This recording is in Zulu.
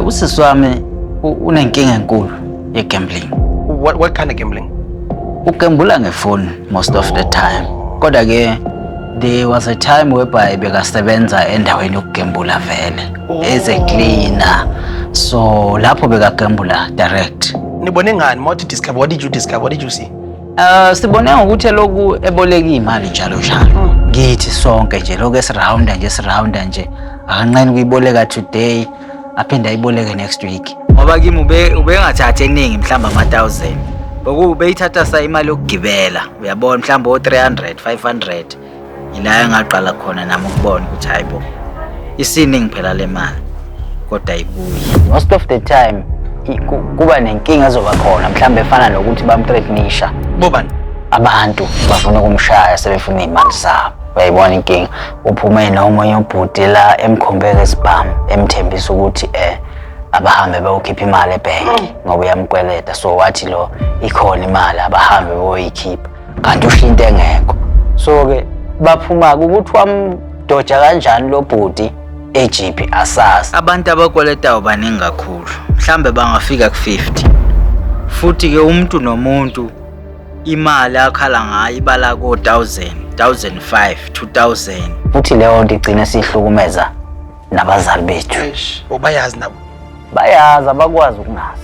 Usisi wami unenkinga enkulu ye-gambling. What kind of gambling? Ugambula ngefoni most of the time. Kodwa ke there was a time whereby bekasebenza endaweni yokugambula vele as a cleaner. So lapho bekagambula direct. Nibone ngani? What did you discover? What did you discover? What did you see? Sibone ukuthi lokhu eboleka imali njalo njalo. Ngithi sonke nje lokho esirounda nje akancane kuyiboleka today aphinde ayiboleke next week. Ngoba kimi ubengathathi eningi mhlamba ama-1000. Ubeyithatha sa imali yokugibela. Uyabona mhlamba o300 500 ila engaqala khona nami ukubona ukuthi hayibo isiningi phela le mali kodwa ayibuyi. Most of the time kuba nenkinga ezoba khona mhlamba efana nokuthi bamthreatenisha. Bobani? Abantu bafuna ukumshaya sebefuna imali zabo. Uyayibona inkinga uphume nomunye ubhuti la emkhombeka esibhamu emthembisa ukuthi abahambe bayokhipha imali ebhenki ngoba uyamkweleta so wathi lo ikhona imali abahambe boyikhipha kanti usho into engekho. So ke baphuma ukuthi wamdoja kanjani lo bhuti eGP asazi. Abantu abakweletayo baningi kakhulu mhlambe bangafika ku50 futhi ke umuntu nomuntu imali akhala ngayo ibala ko1000 1005 2000 futhi leyo nto igcina sihlukumeza nabazali bethu. Bayazi nabo. Bayazi abakwazi ukungazi.